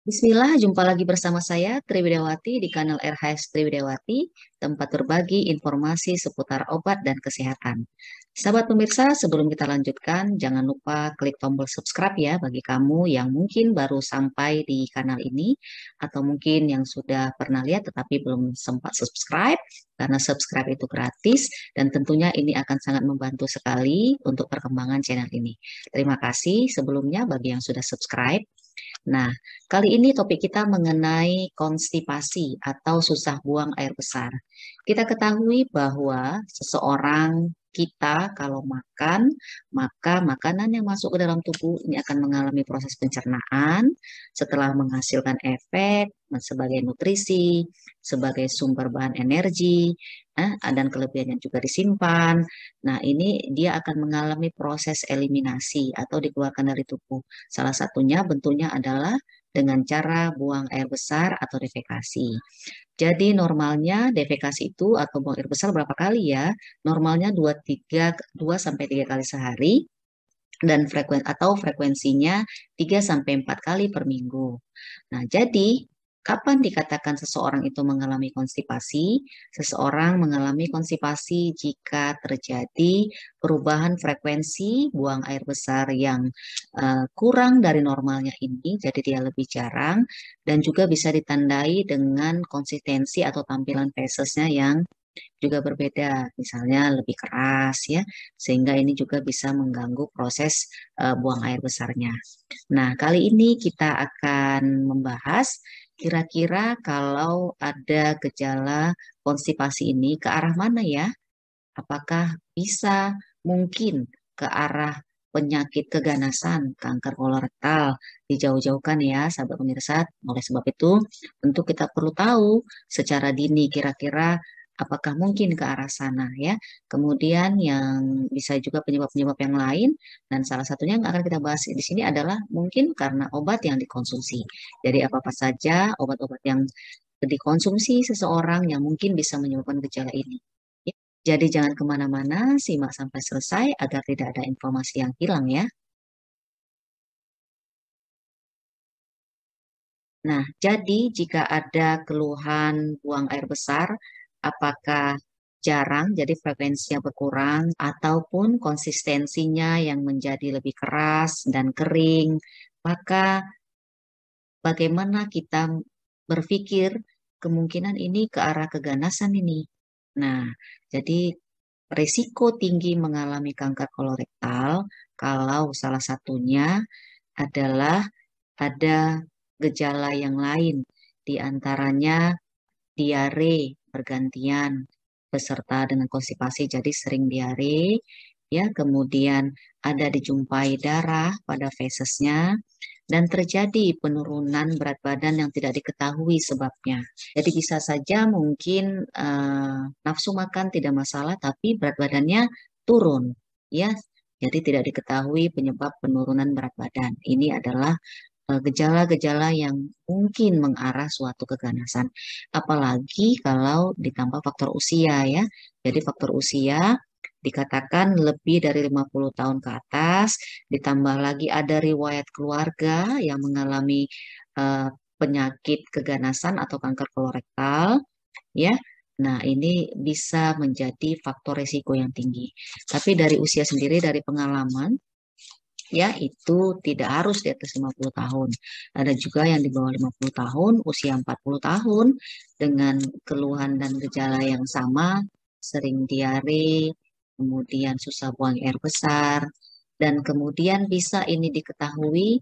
Bismillah, jumpa lagi bersama saya Tri Widiawati di kanal RHS Tri Widiawati, tempat berbagi informasi seputar obat dan kesehatan. Sahabat pemirsa, sebelum kita lanjutkan, jangan lupa klik tombol subscribe ya bagi kamu yang mungkin baru sampai di kanal ini atau mungkin yang sudah pernah lihat tetapi belum sempat subscribe karena subscribe itu gratis dan tentunya ini akan sangat membantu sekali untuk perkembangan channel ini. Terima kasih sebelumnya bagi yang sudah subscribe. Nah, kali ini topik kita mengenai konstipasi atau susah buang air besar. Kita ketahui bahwa seseorang kita kalau makan, maka makanan yang masuk ke dalam tubuh ini akan mengalami proses pencernaan setelah menghasilkan efek sebagai nutrisi, sebagai sumber bahan energi, dan kelebihannya juga disimpan. Nah, ini dia akan mengalami proses eliminasi atau dikeluarkan dari tubuh. Salah satunya bentuknya adalah dengan cara buang air besar atau defekasi. Jadi normalnya defekasi itu atau buang air besar berapa kali ya? Normalnya 2 sampai 3 kali sehari dan frekuensinya 3 sampai 4 kali per minggu. Nah, jadi kapan dikatakan seseorang itu mengalami konstipasi? Seseorang mengalami konstipasi jika terjadi perubahan frekuensi buang air besar yang kurang dari normalnya ini, jadi dia lebih jarang dan juga bisa ditandai dengan konsistensi atau tampilan fesesnya yang juga berbeda, misalnya lebih keras ya, sehingga ini juga bisa mengganggu proses buang air besarnya. Nah, kali ini kita akan membahas kira-kira kalau ada gejala konstipasi ini ke arah mana ya? Apakah bisa mungkin ke arah penyakit keganasan, kanker kolorektal, dijauh-jauhkan ya, sahabat pemirsa. Oleh sebab itu, tentu kita perlu tahu secara dini kira-kira apakah mungkin ke arah sana ya. Kemudian yang bisa juga penyebab-penyebab yang lain dan salah satunya yang akan kita bahas di sini adalah mungkin karena obat yang dikonsumsi. Jadi apa-apa saja obat-obat yang dikonsumsi seseorang yang mungkin bisa menyebabkan gejala ini. Ya, jadi jangan kemana-mana, simak sampai selesai agar tidak ada informasi yang hilang ya. Nah, jadi jika ada keluhan buang air besar, apakah jarang, jadi frekuensinya berkurang, ataupun konsistensinya yang menjadi lebih keras dan kering, maka bagaimana kita berpikir kemungkinan ini ke arah keganasan ini. Nah, jadi risiko tinggi mengalami kanker kolorektal kalau salah satunya adalah ada gejala yang lain, di antaranya diare bergantian beserta dengan konstipasi, jadi sering diare, ya, kemudian ada dijumpai darah pada fesesnya, dan terjadi penurunan berat badan yang tidak diketahui sebabnya. Jadi bisa saja mungkin nafsu makan tidak masalah, tapi berat badannya turun, ya. Jadi tidak diketahui penyebab penurunan berat badan. Ini adalah gejala-gejala yang mungkin mengarah suatu keganasan. Apalagi kalau ditambah faktor usia ya. Jadi faktor usia dikatakan lebih dari 50 tahun ke atas, ditambah lagi ada riwayat keluarga yang mengalami eh, penyakit keganasan atau kanker kolorektal, ya. Nah, ini bisa menjadi faktor risiko yang tinggi. Tapi dari usia sendiri, dari pengalaman, ya itu tidak harus di atas 50 tahun. Ada juga yang di bawah 50 tahun, usia 40 tahun dengan keluhan dan gejala yang sama, sering diare, kemudian susah buang air besar, dan kemudian bisa ini diketahui,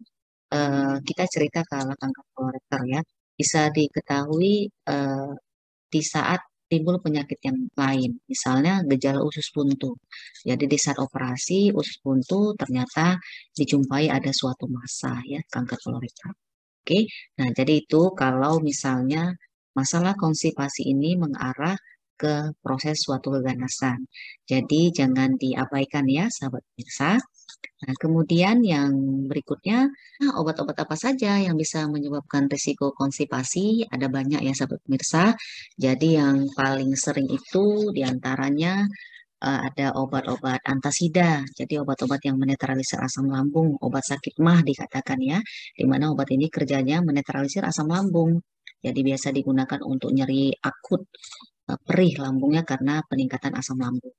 kita cerita kalau kanker kolorektal ya, bisa diketahui di saat timbul penyakit yang lain, misalnya gejala usus buntu. Jadi di saat operasi usus buntu ternyata dijumpai ada suatu massa ya kanker kolorektal. Oke, nah jadi itu kalau misalnya masalah konstipasi ini mengarah ke proses suatu keganasan. Jadi jangan diabaikan ya sahabat pemirsa. Nah, kemudian yang berikutnya, obat-obat apa saja yang bisa menyebabkan risiko konstipasi? Ada banyak ya, sahabat pemirsa. Jadi yang paling sering itu diantaranya ada obat-obat antasida, jadi obat-obat yang menetralisir asam lambung, obat sakit mah dikatakan ya, di mana obat ini kerjanya menetralisir asam lambung. Jadi biasa digunakan untuk nyeri akut, perih lambungnya karena peningkatan asam lambung.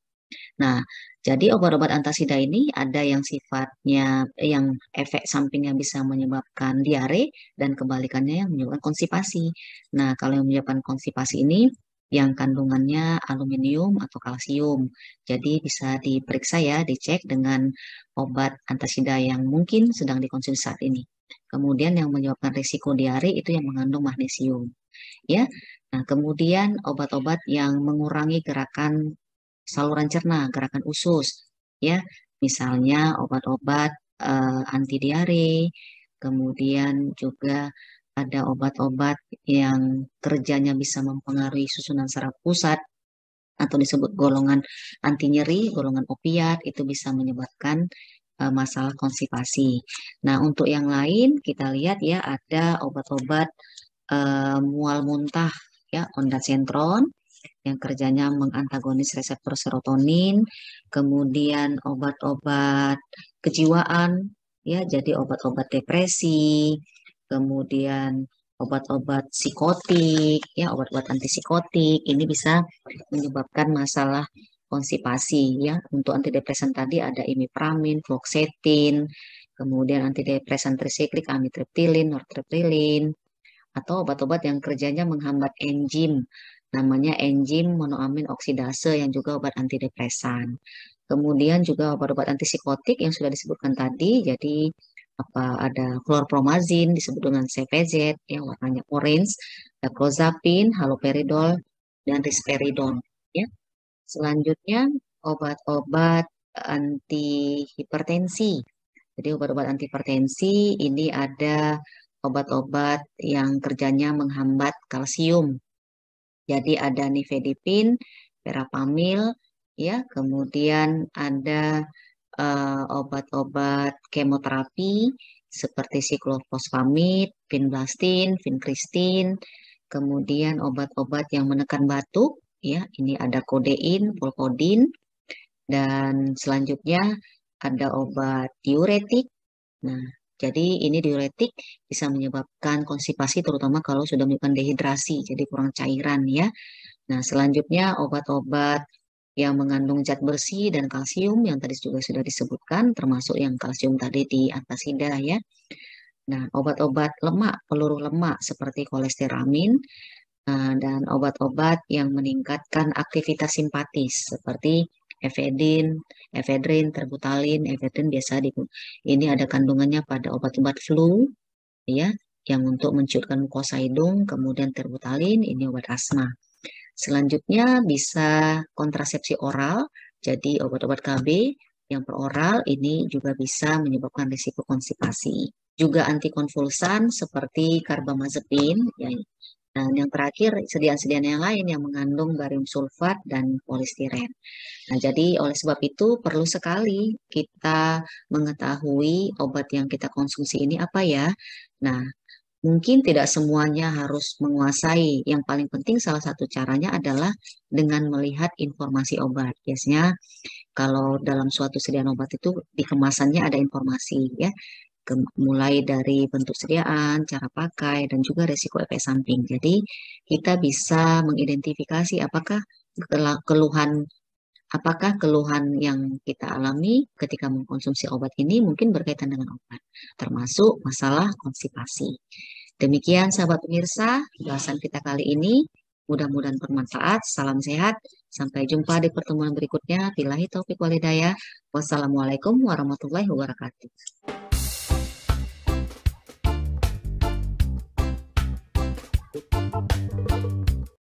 Nah, jadi obat-obat antasida ini ada yang sifatnya, yang efek sampingnya bisa menyebabkan diare dan kebalikannya yang menyebabkan konstipasi. Nah, kalau yang menyebabkan konstipasi ini yang kandungannya aluminium atau kalsium. Jadi bisa diperiksa ya, dicek dengan obat antasida yang mungkin sedang dikonsumsi saat ini. Kemudian yang menyebabkan risiko diare itu yang mengandung magnesium, ya. Nah, kemudian obat-obat yang mengurangi gerakan saluran cerna, gerakan usus, ya. Misalnya obat-obat anti diare, kemudian juga ada obat-obat yang kerjanya bisa mempengaruhi susunan saraf pusat atau disebut golongan anti nyeri, golongan opiat, itu bisa menyebabkan masalah konstipasi. Nah, untuk yang lain kita lihat ya, ada obat-obat mual muntah ya, ondansetron yang kerjanya mengantagonis reseptor serotonin, kemudian obat-obat kejiwaan ya, jadi obat-obat depresi, kemudian obat-obat psikotik ya, obat-obat antipsikotik ini bisa menyebabkan masalah konstipasi ya. Untuk antidepresan tadi ada imipramine, fluoxetine, kemudian antidepresan trisiklik amitriptilin, nortriptilin, atau obat-obat yang kerjanya menghambat enzim, namanya enzim monoamin oksidase yang juga obat antidepresan. Kemudian juga obat-obat antipsikotik yang sudah disebutkan tadi, jadi apa ada chlorpromazine disebut dengan CVZ yang warnanya orange, ada clozapine, haloperidol, dan risperidone. Ya. Selanjutnya obat-obat antihipertensi. Jadi obat-obat antihipertensi ini ada obat-obat yang kerjanya menghambat kalsium. Jadi ada nifedipin, verapamil, ya, kemudian ada obat-obat kemoterapi seperti siklofosfamid, vinblastin, vinkristin, kemudian obat-obat yang menekan batuk, ya, ini ada kodein, volkodin, dan selanjutnya ada obat diuretik. Nah, jadi ini diuretik bisa menyebabkan konstipasi terutama kalau sudah menyebabkan dehidrasi, jadi kurang cairan ya. Nah, selanjutnya obat-obat yang mengandung zat bersih dan kalsium yang tadi juga sudah disebutkan, termasuk yang kalsium tadi di antasida ya. Nah, obat-obat lemak, peluru lemak seperti kolesteramin, dan obat-obat yang meningkatkan aktivitas simpatis seperti efedrin, efedrin, terbutalin, efedrin biasa ini ada kandungannya pada obat-obat flu ya, yang untuk menciutkan mukosa hidung, kemudian terbutalin ini obat asma. Selanjutnya bisa kontrasepsi oral, jadi obat-obat KB yang per oral ini juga bisa menyebabkan risiko konstipasi. Juga antikonvulsan seperti karbamazepin, ya. Dan yang terakhir, sediaan-sediaan yang lain yang mengandung barium sulfat dan polistiren. Nah, jadi oleh sebab itu perlu sekali kita mengetahui obat yang kita konsumsi ini apa ya. Nah, mungkin tidak semuanya harus menguasai. Yang paling penting salah satu caranya adalah dengan melihat informasi obat. Biasanya kalau dalam suatu sediaan obat itu di kemasannya ada informasi ya, mulai dari bentuk sediaan, cara pakai, dan juga resiko efek samping. Jadi kita bisa mengidentifikasi keluhan apakah keluhan yang kita alami ketika mengkonsumsi obat ini mungkin berkaitan dengan obat, termasuk masalah konstipasi. Demikian sahabat pemirsa, bahasan kita kali ini. Mudah-mudahan bermanfaat. Salam sehat. Sampai jumpa di pertemuan berikutnya. Billahi taufiq walhidayah. Wassalamualaikum warahmatullahi wabarakatuh.